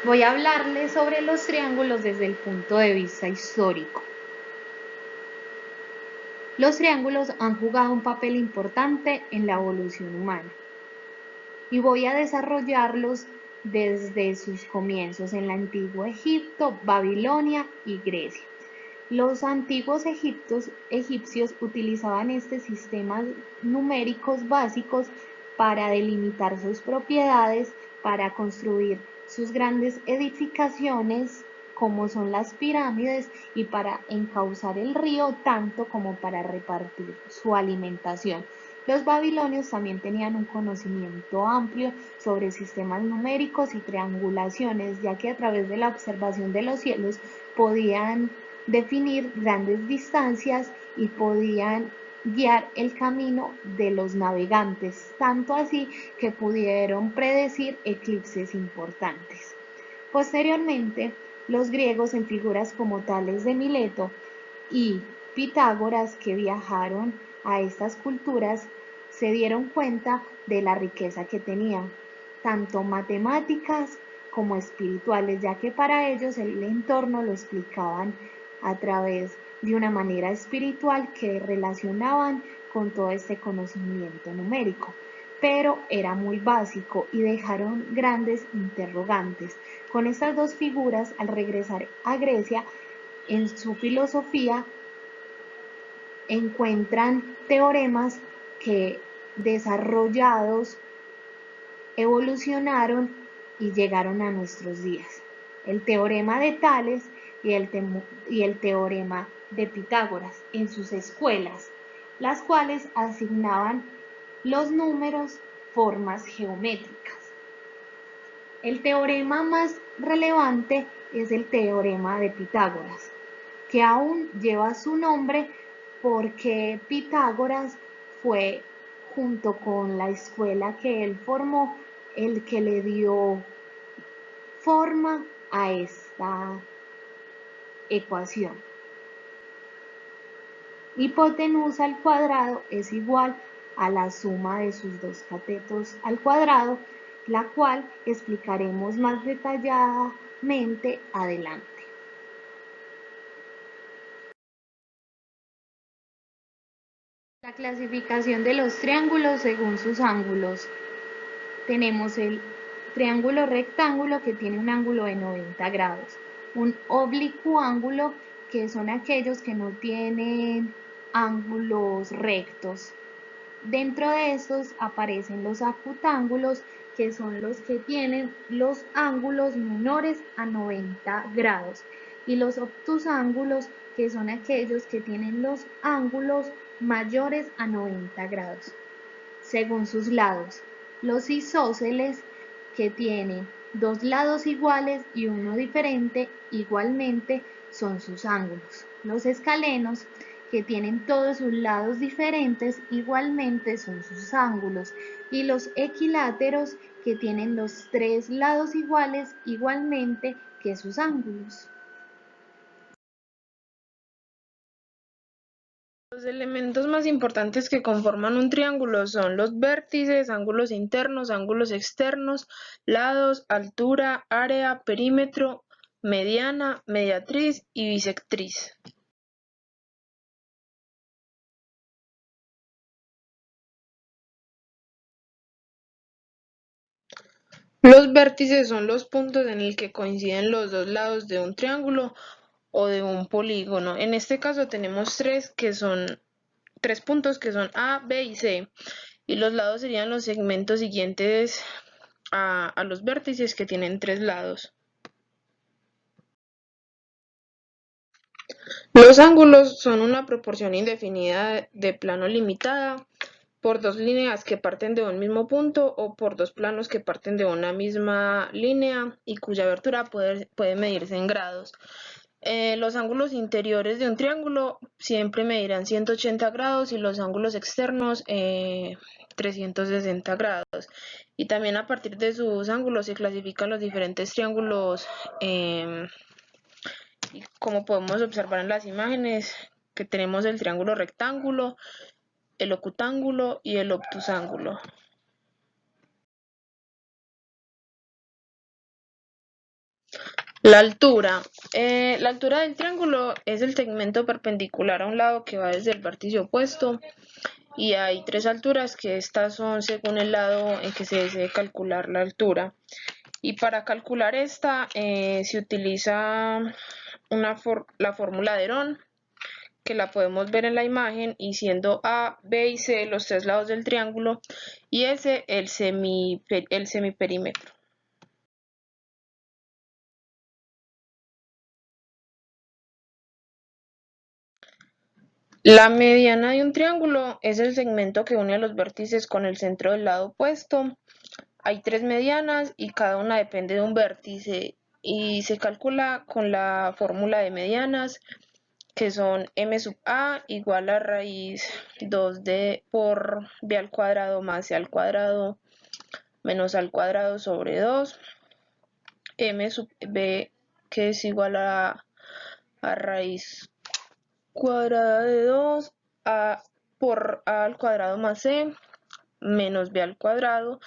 Voy a hablarles sobre los triángulos desde el punto de vista histórico. Los triángulos han jugado un papel importante en la evolución humana y voy a desarrollarlos desde sus comienzos en el antiguo Egipto, Babilonia y Grecia. Los antiguos egipcios utilizaban estos sistemas numéricos básicos para delimitar sus propiedades, para construir sus grandes edificaciones como son las pirámides y para encauzar el río tanto como para repartir su alimentación. Los babilonios también tenían un conocimiento amplio sobre sistemas numéricos y triangulaciones, ya que a través de la observación de los cielos podían definir grandes distancias y podían guiar el camino de los navegantes, tanto así que pudieron predecir eclipses importantes. Posteriormente, los griegos en figuras como Tales de Mileto y Pitágoras, que viajaron a estas culturas, se dieron cuenta de la riqueza que tenían, tanto matemáticas como espirituales, ya que para ellos el entorno lo explicaban a través de una manera espiritual que relacionaban con todo este conocimiento numérico. Pero era muy básico y dejaron grandes interrogantes. Con estas dos figuras, al regresar a Grecia, en su filosofía encuentran teoremas que desarrollados evolucionaron y llegaron a nuestros días. El teorema de Tales y el teorema de Pitágoras en sus escuelas, las cuales asignaban los números formas geométricas. El teorema más relevante es el teorema de Pitágoras, que aún lleva su nombre porque Pitágoras fue, junto con la escuela que él formó, el que le dio forma a esta ecuación. Hipotenusa al cuadrado es igual a la suma de sus dos catetos al cuadrado, la cual explicaremos más detalladamente adelante. La clasificación de los triángulos según sus ángulos. Tenemos el triángulo rectángulo que tiene un ángulo de 90 grados, un oblicuo ángulo que son aquellos que no tienen ángulos rectos. Dentro de estos aparecen los acutángulos, que son los que tienen los ángulos menores a 90 grados, y los obtusángulos, que son aquellos que tienen los ángulos mayores a 90 grados. Según sus lados, los isósceles, que tienen dos lados iguales y uno diferente, igualmente son sus ángulos. Los escalenos, que tienen todos sus lados diferentes, igualmente son sus ángulos. Y los equiláteros, que tienen los tres lados iguales, igualmente que sus ángulos. Los elementos más importantes que conforman un triángulo son los vértices, ángulos internos, ángulos externos, lados, altura, área, perímetro, mediana, mediatriz y bisectriz. Los vértices son los puntos en el que coinciden los dos lados de un triángulo o de un polígono. En este caso tenemos tres puntos que son A, B y C, y los lados serían los segmentos siguientes a los vértices, que tienen tres lados. Los ángulos son una proporción indefinida de plano limitada por dos líneas que parten de un mismo punto o por dos planos que parten de una misma línea y cuya abertura puede medirse en grados. Los ángulos interiores de un triángulo siempre medirán 180 grados y los ángulos externos 360 grados. Y también a partir de sus ángulos se clasifican los diferentes triángulos, y como podemos observar en las imágenes, que tenemos el triángulo rectángulo, el ocutángulo y el obtusángulo. La altura. La altura del triángulo es el segmento perpendicular a un lado que va desde el vértice opuesto y hay tres alturas que estas son según el lado en que se desee calcular la altura. Y para calcular esta se utiliza la fórmula de Herón, que la podemos ver en la imagen, y siendo A, B y C los tres lados del triángulo y S el semiperímetro. La mediana de un triángulo es el segmento que une a los vértices con el centro del lado opuesto. Hay tres medianas y cada una depende de un vértice y se calcula con la fórmula de medianas, que son m sub a igual a raíz 2d por b al cuadrado más c al cuadrado menos al cuadrado sobre 2, m sub b que es igual a raíz cuadrada de 2 por a al cuadrado más c menos b al cuadrado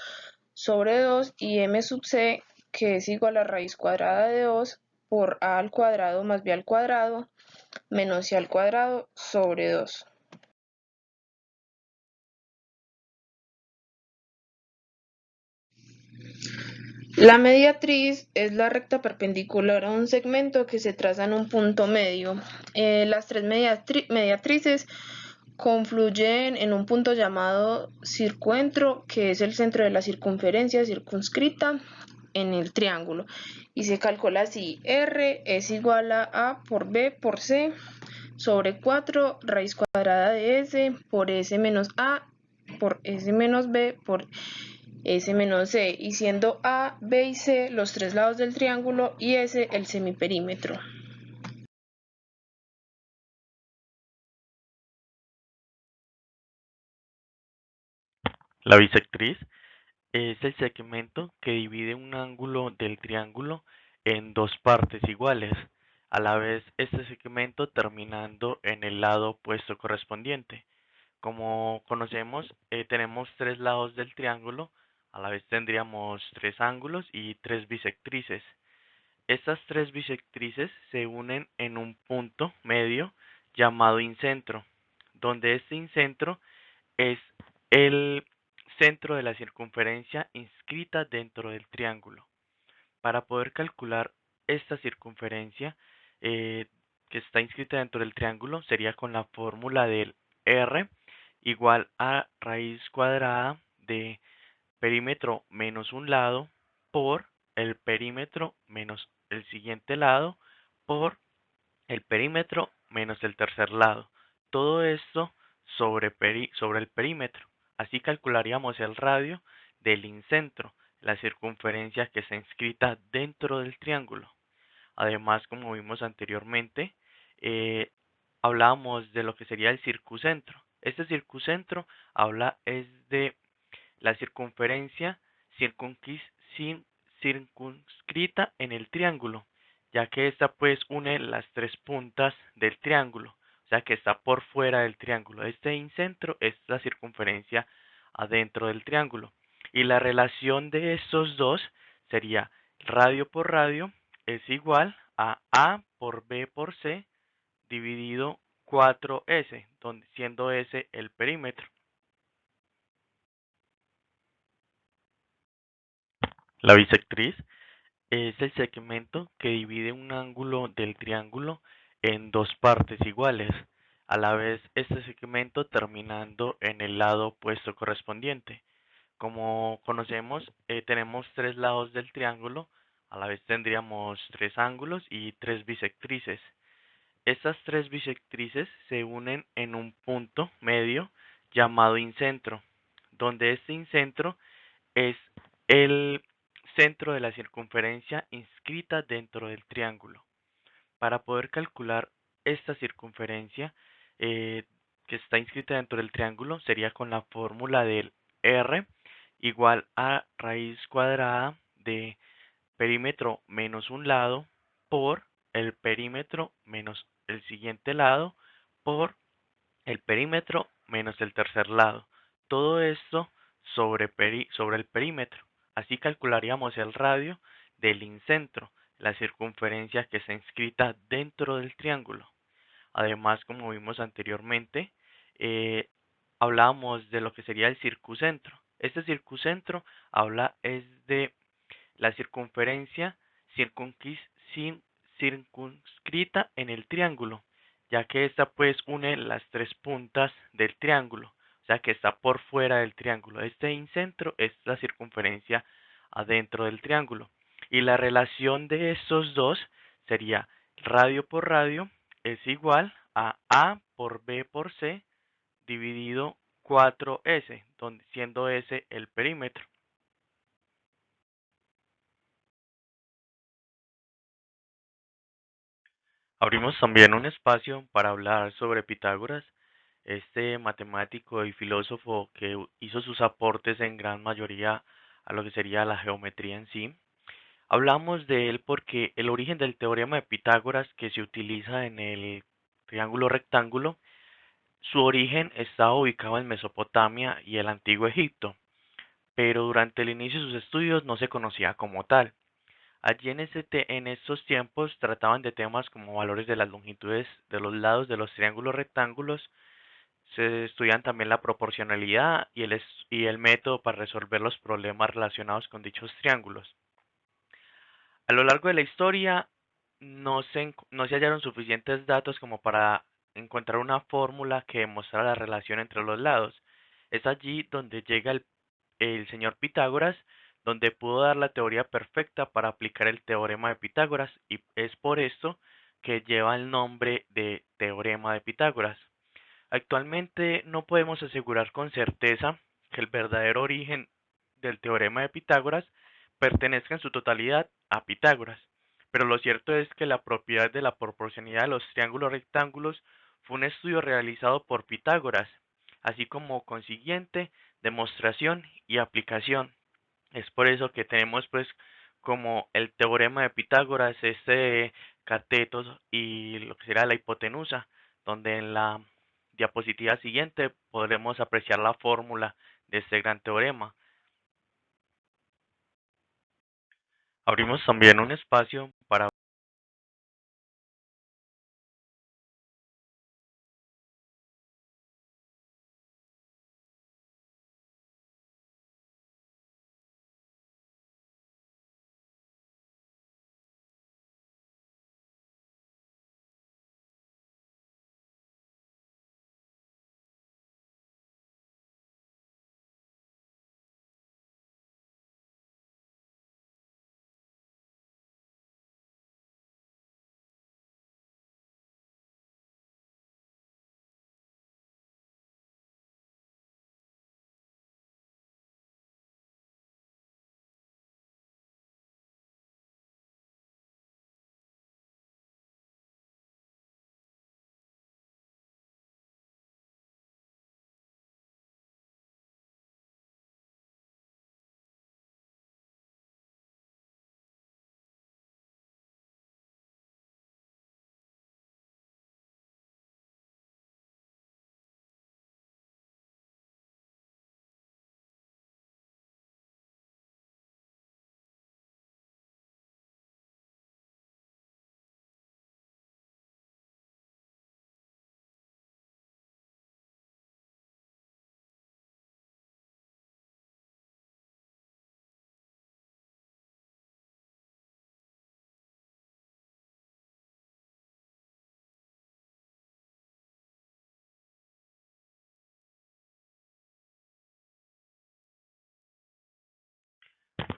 sobre 2 y m sub c que es igual a raíz cuadrada de 2 por a al cuadrado más b al cuadrado menos c al cuadrado sobre 2. La mediatriz es la recta perpendicular a un segmento que se traza en un punto medio. Las tres mediatrices confluyen en un punto llamado circuentro, que es el centro de la circunferencia circunscrita en el triángulo. Y se calcula así: R es igual a por B por C sobre 4 raíz cuadrada de S por S menos A por S menos B por S menos C, y siendo A, B y C los tres lados del triángulo y S el semiperímetro. La bisectriz es el segmento que divide un ángulo del triángulo en dos partes iguales, a la vez este segmento terminando en el lado opuesto correspondiente. Como conocemos, tenemos tres lados del triángulo, a la vez tendríamos tres ángulos y tres bisectrices. Estas tres bisectrices se unen en un punto medio llamado incentro, donde este incentro es el centro de la circunferencia inscrita dentro del triángulo. Para poder calcular esta circunferencia eh, que está inscrita dentro del triángulo sería con la fórmula del R igual a raíz cuadrada de perímetro menos un lado por el perímetro menos el siguiente lado por el perímetro menos el tercer lado. Todo esto sobre el perímetro. Así calcularíamos el radio del incentro, la circunferencia que está inscrita dentro del triángulo. Además, como vimos anteriormente, eh, hablábamos de lo que sería el circuncentro. Este circuncentro habla es de la circunferencia circunscrita en el triángulo, ya que esta pues une las tres puntas del triángulo, o sea que está por fuera del triángulo. Este incentro es la circunferencia adentro del triángulo. Y la relación de estos dos sería radio por radio es igual a A por B por C dividido 4S, siendo S el perímetro. La bisectriz es el segmento que divide un ángulo del triángulo en dos partes iguales, a la vez este segmento terminando en el lado opuesto correspondiente. Como conocemos, tenemos tres lados del triángulo, a la vez tendríamos tres ángulos y tres bisectrices. Estas tres bisectrices se unen en un punto medio llamado incentro, donde este incentro es el centro de la circunferencia inscrita dentro del triángulo. Para poder calcular esta circunferencia eh, que está inscrita dentro del triángulo sería con la fórmula del R igual a raíz cuadrada de perímetro menos un lado por el perímetro menos el siguiente lado por el perímetro menos el tercer lado. Todo esto sobre el perímetro. Así calcularíamos el radio del incentro, la circunferencia que está inscrita dentro del triángulo. Además, como vimos anteriormente, eh, hablábamos de lo que sería el circuncentro. Este circuncentro habla es de la circunferencia circunscrita en el triángulo, ya que esta pues une las tres puntas del triángulo, o sea que está por fuera del triángulo. Este incentro es la circunferencia adentro del triángulo. Y la relación de estos dos sería radio por radio es igual a A por B por C dividido 4S, donde siendo S el perímetro. Abrimos también un espacio para hablar sobre Pitágoras, este matemático y filósofo que hizo sus aportes en gran mayoría a lo que sería la geometría en sí. Hablamos de él porque el origen del teorema de Pitágoras que se utiliza en el triángulo rectángulo, su origen estaba ubicado en Mesopotamia y el antiguo Egipto, pero durante el inicio de sus estudios no se conocía como tal. Allí en estos tiempos trataban de temas como valores de las longitudes de los lados de los triángulos rectángulos. Se estudian también la proporcionalidad y el método para resolver los problemas relacionados con dichos triángulos. A lo largo de la historia no se hallaron suficientes datos como para encontrar una fórmula que demostrara la relación entre los lados. Es allí donde llega el señor Pitágoras, donde pudo dar la teoría perfecta para aplicar el teorema de Pitágoras, y es por esto que lleva el nombre de teorema de Pitágoras. Actualmente no podemos asegurar con certeza que el verdadero origen del teorema de Pitágoras pertenezca en su totalidad a Pitágoras, pero lo cierto es que la propiedad de la proporcionalidad de los triángulos rectángulos fue un estudio realizado por Pitágoras, así como consiguiente demostración y aplicación. Es por eso que tenemos pues como el teorema de Pitágoras, este cateto y lo que será la hipotenusa, donde en la diapositiva siguiente podremos apreciar la fórmula de este gran teorema. Abrimos también un espacio para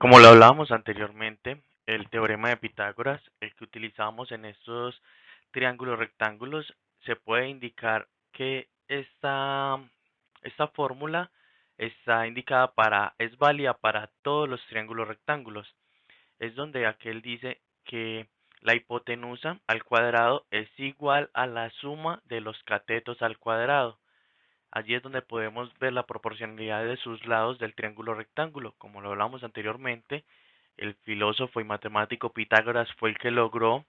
como lo hablábamos anteriormente, el teorema de Pitágoras, el que utilizamos en estos triángulos rectángulos, se puede indicar que esta fórmula está indicada es válida para todos los triángulos rectángulos. Es donde aquel dice que la hipotenusa al cuadrado es igual a la suma de los catetos al cuadrado. Allí es donde podemos ver la proporcionalidad de sus lados del triángulo rectángulo. Como lo hablamos anteriormente, el filósofo y matemático Pitágoras fue el que logró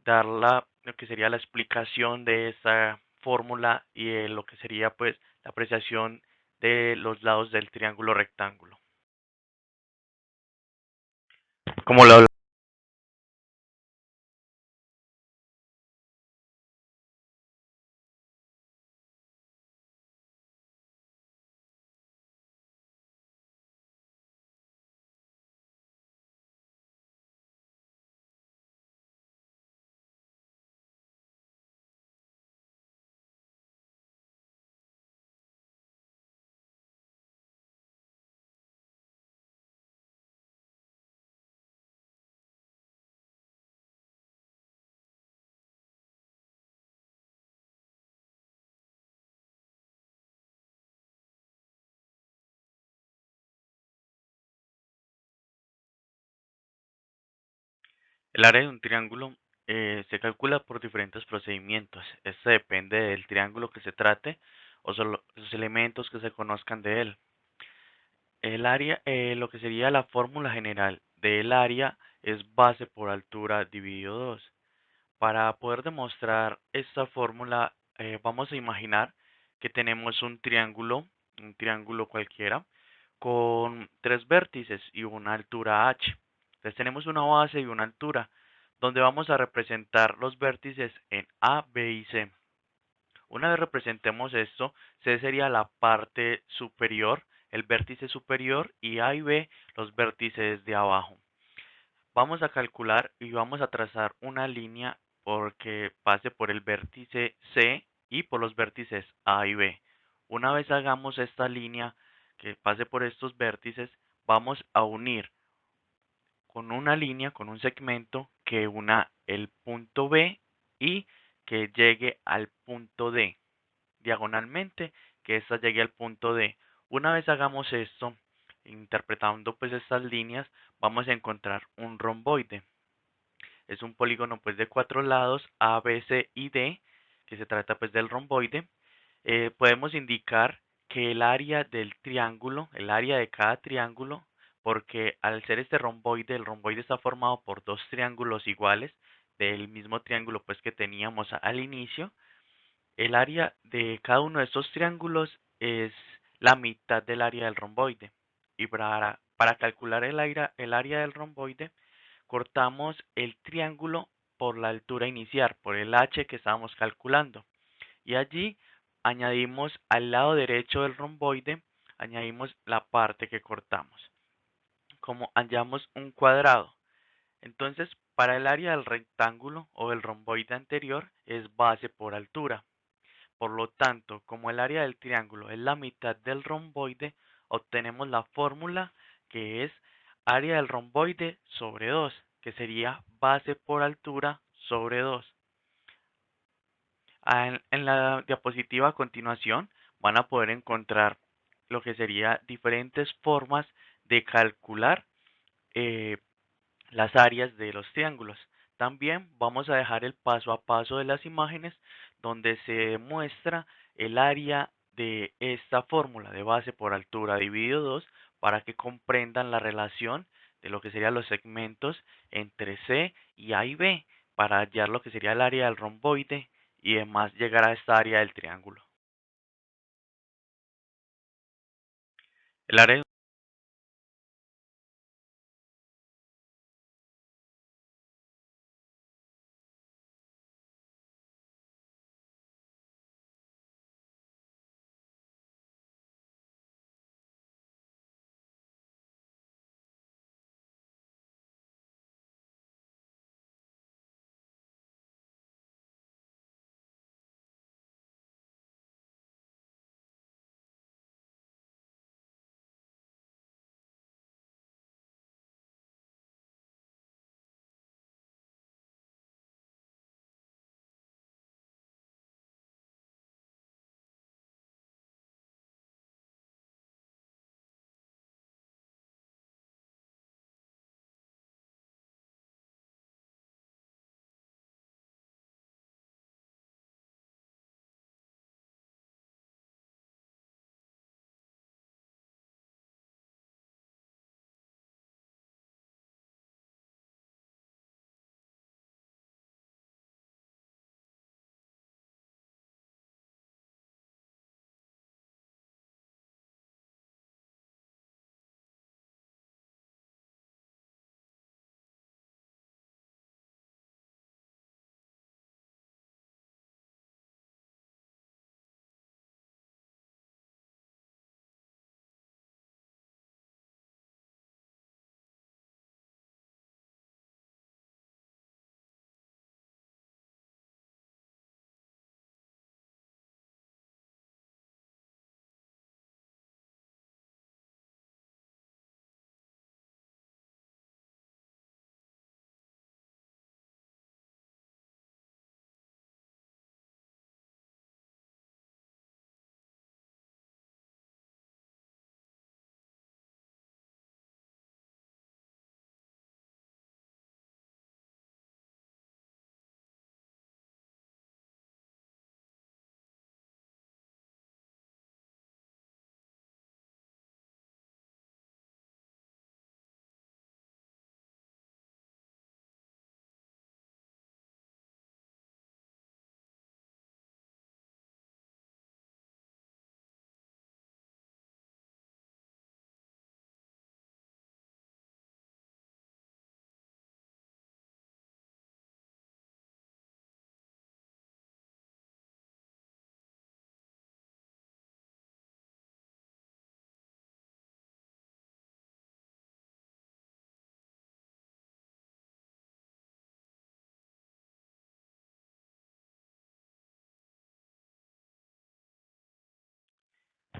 dar lo que sería la explicación de esa fórmula y lo que sería pues la apreciación de los lados del triángulo rectángulo. Como lo El área de un triángulo se calcula por diferentes procedimientos. Este depende del triángulo que se trate o solo los elementos que se conozcan de él. El área, lo que sería la fórmula general del área es base por altura dividido 2. Para poder demostrar esta fórmula, vamos a imaginar que tenemos un triángulo cualquiera, con tres vértices y una altura h. Entonces tenemos una base y una altura, donde vamos a representar los vértices en A, B y C. Una vez representemos esto, C sería la parte superior, el vértice superior, y A y B los vértices de abajo. Vamos a calcular y vamos a trazar una línea porque pase por el vértice C y por los vértices A y B. Una vez hagamos esta línea que pase por estos vértices, vamos a unir con una línea, con un segmento que una el punto B y que llegue al punto D. Diagonalmente, que ésta llegue al punto D. Una vez hagamos esto, interpretando pues estas líneas, vamos a encontrar un romboide. Es un polígono pues de cuatro lados, A, B, C y D, que se trata pues del romboide. Podemos indicar que el área del triángulo, el área de cada triángulo, porque al ser este romboide, el romboide está formado por dos triángulos iguales, del mismo triángulo pues que teníamos al inicio. El área de cada uno de estos triángulos es la mitad del área del romboide. Y para calcular el área del romboide, cortamos el triángulo por la altura inicial, por el h que estábamos calculando. Y allí añadimos al lado derecho del romboide, añadimos la parte que cortamos. Como hallamos un cuadrado. Entonces, para el área del rectángulo o del romboide anterior es base por altura. Por lo tanto, como el área del triángulo es la mitad del romboide, obtenemos la fórmula que es área del romboide sobre 2, que sería base por altura sobre 2. En la diapositiva a continuación van a poder encontrar lo que sería diferentes formas de calcular eh, las áreas de los triángulos. También vamos a dejar el paso a paso de las imágenes donde se muestra el área de esta fórmula de base por altura dividido 2 para que comprendan la relación de lo que serían los segmentos entre C y A y B para hallar lo que sería el área del romboide y demás llegar a esta área del triángulo. El área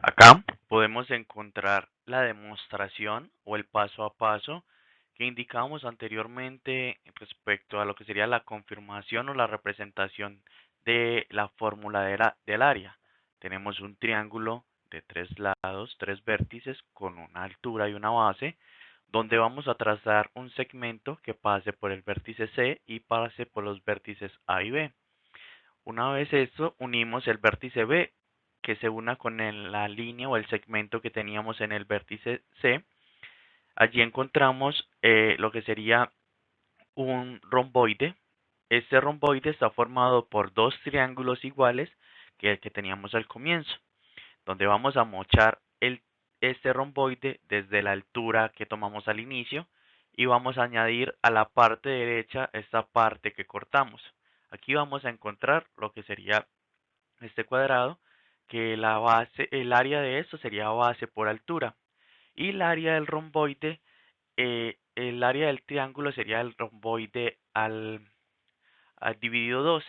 Acá podemos encontrar la demostración o el paso a paso que indicábamos anteriormente respecto a lo que sería la confirmación o la representación de la fórmula del área. Tenemos un triángulo de tres lados, tres vértices con una altura y una base, donde vamos a trazar un segmento que pase por el vértice C y pase por los vértices A y B. Una vez esto, unimos el vértice B que se una con la línea o el segmento que teníamos en el vértice C. Allí encontramos lo que sería un romboide. Este romboide está formado por dos triángulos iguales que el que teníamos al comienzo, donde vamos a mochar este romboide desde la altura que tomamos al inicio y vamos a añadir a la parte derecha esta parte que cortamos. Aquí vamos a encontrar lo que sería este cuadrado, que la base, el área de esto sería base por altura y el área del romboide, el área del triángulo sería el romboide al dividido 2.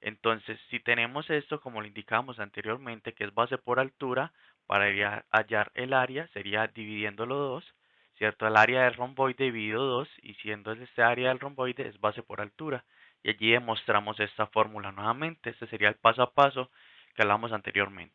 Entonces, si tenemos esto, como lo indicamos anteriormente, que es base por altura, para hallar el área sería dividiéndolo 2, ¿cierto? El área del romboide dividido 2, y siendo este área del romboide es base por altura. Y allí demostramos esta fórmula nuevamente. Este sería el paso a paso que hablamos anteriormente.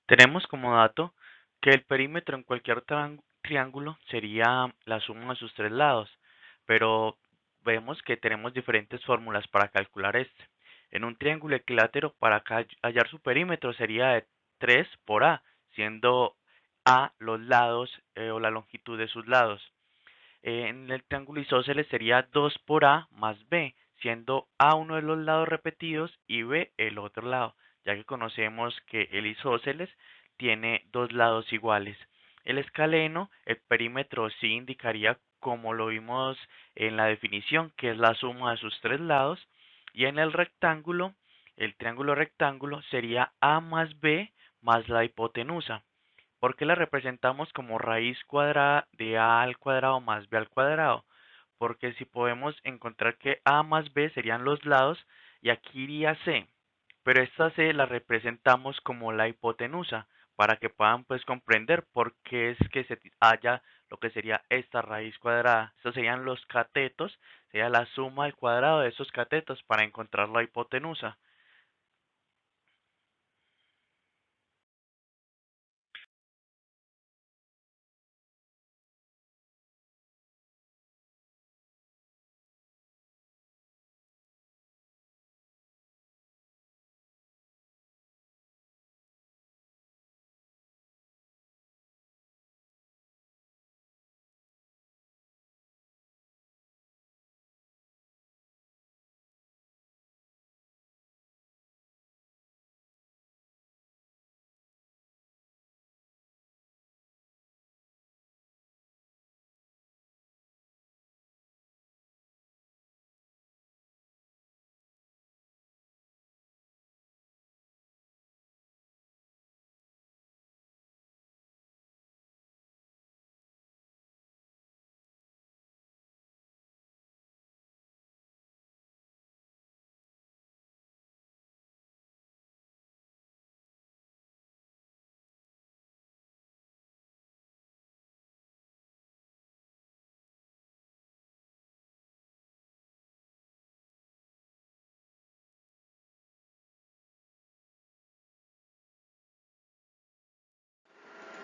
Tenemos como dato que el perímetro en cualquier triángulo sería la suma de sus tres lados, pero vemos que tenemos diferentes fórmulas para calcular este. En un triángulo equilátero, para hallar su perímetro sería de 3 por A, siendo A los lados o la longitud de sus lados. En el triángulo isósceles sería 2 por A más B, siendo A uno de los lados repetidos y B el otro lado, ya que conocemos que el isósceles tiene dos lados iguales. El escaleno, el perímetro sí indicaría como lo vimos en la definición, que es la suma de sus tres lados, y en el rectángulo, el triángulo rectángulo sería A más B más la hipotenusa. ¿Por qué la representamos como raíz cuadrada de a al cuadrado más b al cuadrado? Porque si podemos encontrar que a más b serían los lados y aquí iría c, pero esta c la representamos como la hipotenusa para que puedan pues comprender por qué es que se halla lo que sería esta raíz cuadrada. Estos serían los catetos, sería la suma al cuadrado de esos catetos para encontrar la hipotenusa.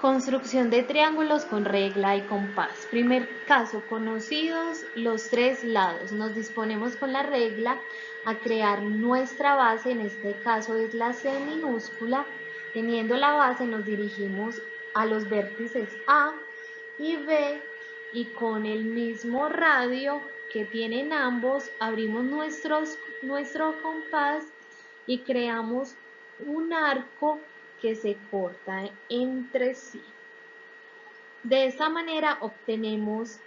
Construcción de triángulos con regla y compás. Primer caso, conocidos los tres lados. Nos disponemos con la regla a crear nuestra base, en este caso es la C minúscula. Teniendo la base nos dirigimos a los vértices A y B y con el mismo radio que tienen ambos abrimos nuestro compás y creamos un arco que se corta entre sí. De esta manera obtenemos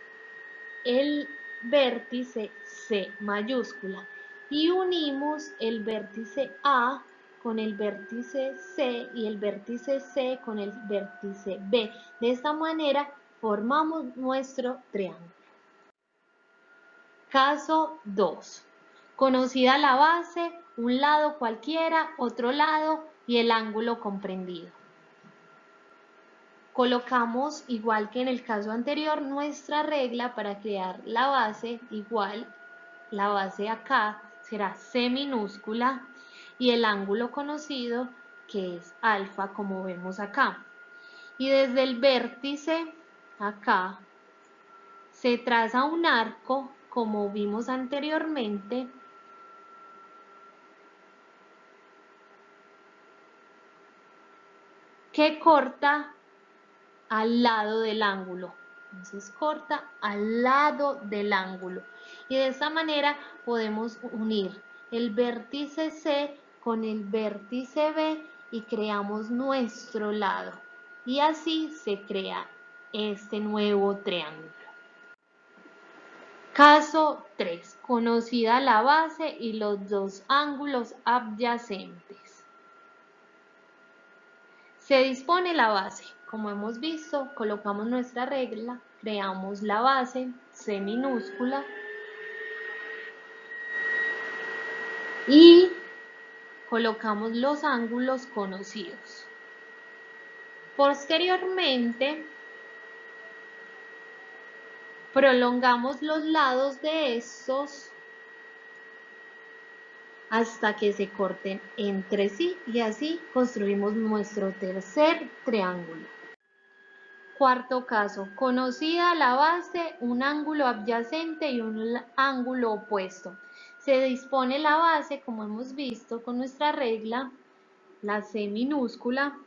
el vértice C mayúscula y unimos el vértice A con el vértice C y el vértice C con el vértice B. De esta manera formamos nuestro triángulo. Caso 2. Conocida la base, un lado cualquiera, otro lado y el ángulo comprendido. Colocamos, igual que en el caso anterior, nuestra regla para crear la base. Igual, la base acá será C minúscula y el ángulo conocido que es alfa, como vemos acá. Y desde el vértice acá se traza un arco, como vimos anteriormente, que corta al lado del ángulo. Entonces corta al lado del ángulo. Y de esta manera podemos unir el vértice C con el vértice B y creamos nuestro lado. Y así se crea este nuevo triángulo. Caso 3. Conocida la base y los dos ángulos adyacentes. Se dispone la base. Como hemos visto, colocamos nuestra regla, creamos la base, C minúscula, y colocamos los ángulos conocidos. Posteriormente, prolongamos los lados de estos hasta que se corten entre sí y así construimos nuestro tercer triángulo. Cuarto caso, conocida la base, un ángulo adyacente y un ángulo opuesto. Se dispone la base, como hemos visto, con nuestra regla, la C minúscula,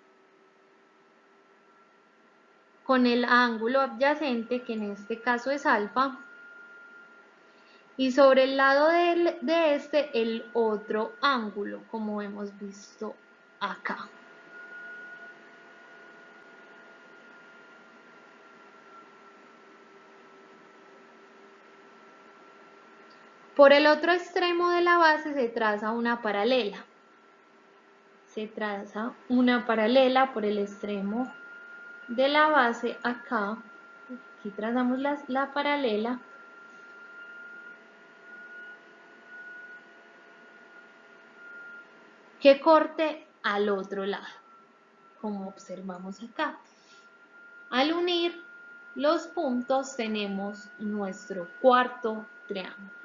con el ángulo adyacente, que en este caso es alfa, y sobre el lado de este el otro ángulo, como hemos visto acá. Por el otro extremo de la base se traza una paralela. Se traza una paralela por el extremo de la base acá. Aquí trazamos la paralela. Que corte al otro lado, como observamos acá. Al unir los puntos tenemos nuestro cuarto triángulo.